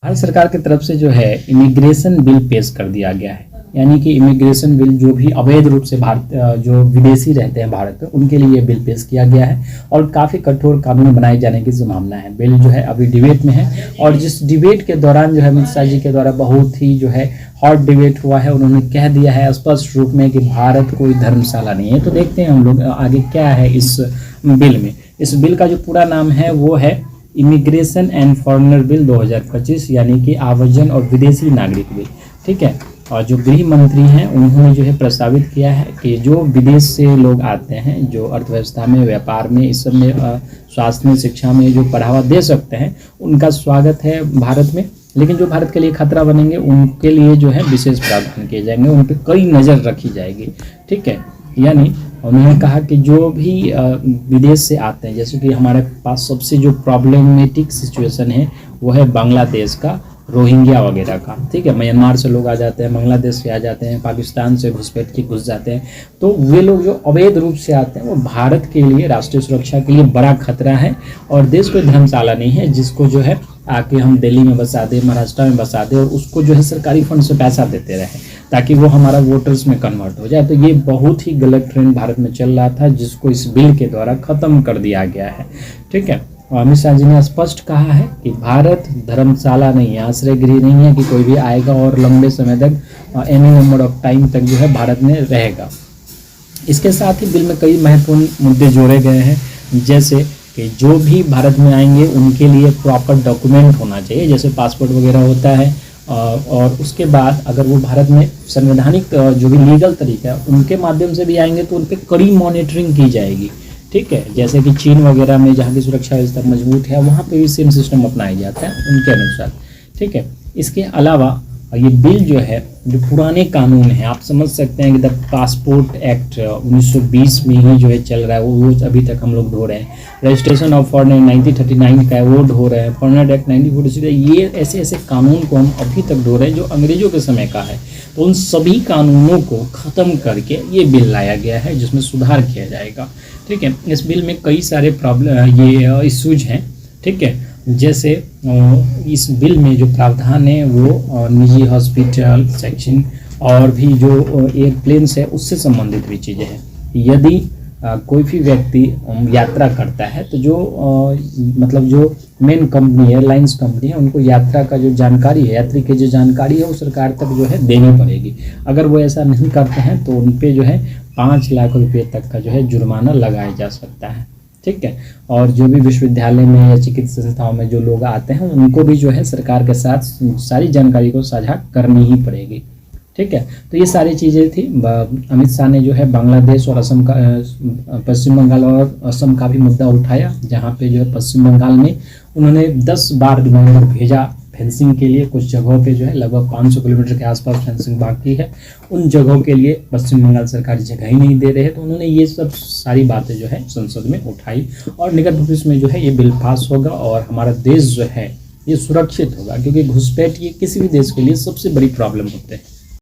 भारत सरकार की तरफ से जो है इमिग्रेशन बिल पेश कर दिया गया है। यानी कि इमिग्रेशन बिल जो भी अवैध रूप से भारत जो विदेशी रहते हैं भारत में उनके लिए ये बिल पेश किया गया है और काफ़ी कठोर कानून बनाए जाने की संभावना है। बिल जो है अभी डिबेट में है और जिस डिबेट के दौरान जो है अमित शाह जी के द्वारा बहुत ही जो है हॉट डिबेट हुआ है। उन्होंने कह दिया है स्पष्ट रूप में कि भारत कोई धर्मशाला नहीं है। तो देखते हैं हम लोग आगे क्या है इस बिल में। इस बिल का जो पूरा नाम है वो है इमिग्रेशन एंड फॉरेनर बिल 2025, यानी कि आव्रजन और विदेशी नागरिक बिल। ठीक है। और जो गृह मंत्री हैं उन्होंने जो है प्रस्तावित किया है कि जो विदेश से लोग आते हैं, जो अर्थव्यवस्था में, व्यापार में, इस सब में, स्वास्थ्य में, शिक्षा में जो बढ़ावा दे सकते हैं उनका स्वागत है भारत में। लेकिन जो भारत के लिए खतरा बनेंगे उनके लिए जो है विशेष प्रावधान किए जाएंगे, उन पर कई नज़र रखी जाएगी। ठीक है। यानी उन्होंने कहा कि जो भी विदेश से आते हैं, जैसे कि हमारे पास सबसे जो प्रॉब्लमेटिक सिचुएशन है वो है बांग्लादेश का, रोहिंग्या वगैरह का। ठीक है। म्यांमार से लोग आ जाते हैं, बांग्लादेश से आ जाते हैं, पाकिस्तान से घुसपैठ के घुस जाते हैं। तो वे लोग जो अवैध रूप से आते हैं वो भारत के लिए, राष्ट्रीय सुरक्षा के लिए बड़ा खतरा है। और देश कोई धर्मशाला नहीं है जिसको जो है आके हम दिल्ली में बसा दें, महाराष्ट्र में बसा दें और उसको जो है सरकारी फंड से पैसा देते रहें ताकि वो हमारा वोटर्स में कन्वर्ट हो जाए। तो ये बहुत ही गलत ट्रेंड भारत में चल रहा था जिसको इस बिल के द्वारा ख़त्म कर दिया गया है। ठीक है। अमित शाह जी ने स्पष्ट कहा है कि भारत धर्मशाला नहीं है, आश्रय गृह नहीं है कि कोई भी आएगा और लंबे समय तक एनी नंबर ऑफ टाइम तक जो है भारत में रहेगा। इसके साथ ही बिल में कई महत्वपूर्ण मुद्दे जोड़े गए हैं, जैसे कि जो भी भारत में आएंगे उनके लिए प्रॉपर डॉक्यूमेंट होना चाहिए, जैसे पासपोर्ट वगैरह होता है। और उसके बाद अगर वो भारत में संवैधानिक जो भी लीगल तरीका है उनके माध्यम से भी आएंगे तो उन पर कड़ी मॉनिटरिंग की जाएगी। ठीक है। जैसे कि चीन वगैरह में जहाँ की सुरक्षा व्यवस्था मजबूत है वहाँ पे भी सेम सिस्टम अपनाया जाता है उनके अनुसार। ठीक है। इसके अलावा ये बिल जो है जो पुराने कानून है, आप समझ सकते हैं कि द पासपोर्ट एक्ट 1920 में ही जो है चल रहा है, वो अभी तक हम लोग ढो रहे हैं। रजिस्ट्रेशन ऑफ फॉरेनर 1939 का वो ढो रहे हैं। फॉरेनर एक्ट 1946, ये ऐसे ऐसे कानून को हम अभी तक ढो रहे हैं जो अंग्रेजों के समय का है। तो उन सभी कानूनों को ख़त्म करके ये बिल लाया गया है जिसमें सुधार किया जाएगा। ठीक है। इस बिल में कई सारे प्रॉब्लम ये इश्यूज हैं। ठीक है। जैसे इस बिल में जो प्रावधान है वो निजी हॉस्पिटल सेक्शन और भी जो एयरप्लेन्स है उससे संबंधित भी चीज़ें हैं। यदि कोई भी व्यक्ति यात्रा करता है तो जो मतलब जो मेन कंपनी, एयरलाइंस कंपनी है, उनको यात्रा का जो जानकारी है, यात्री की जो जानकारी है वो सरकार तक जो है देनी पड़ेगी। अगर वो ऐसा नहीं करते हैं तो उन पे जो है 5 लाख रुपये तक का जो है जुर्माना लगाया जा सकता है। ठीक है। और जो भी विश्वविद्यालय में या चिकित्सा संस्थाओं में जो लोग आते हैं उनको भी जो है सरकार के साथ सारी जानकारी को साझा करनी ही पड़ेगी। ठीक है। तो ये सारी चीज़ें थी। अमित शाह ने जो है बांग्लादेश और असम का, पश्चिम बंगाल और असम का भी मुद्दा उठाया, जहाँ पे जो है पश्चिम बंगाल में उन्होंने 10 बार रिमाइंडर भेजा फेंसिंग के लिए। कुछ जगहों पे जो है लगभग 500 किलोमीटर के आसपास फेंसिंग बाकी है, उन जगहों के लिए पश्चिम बंगाल सरकार जगह ही नहीं दे रहे हैं। तो उन्होंने ये सब सारी बातें जो है संसद में उठाई और निकट भविष्य में जो है ये बिल पास होगा और हमारा देश जो है ये सुरक्षित होगा, क्योंकि घुसपैठ ये किसी भी देश के लिए सबसे बड़ी प्रॉब्लम होते हैं।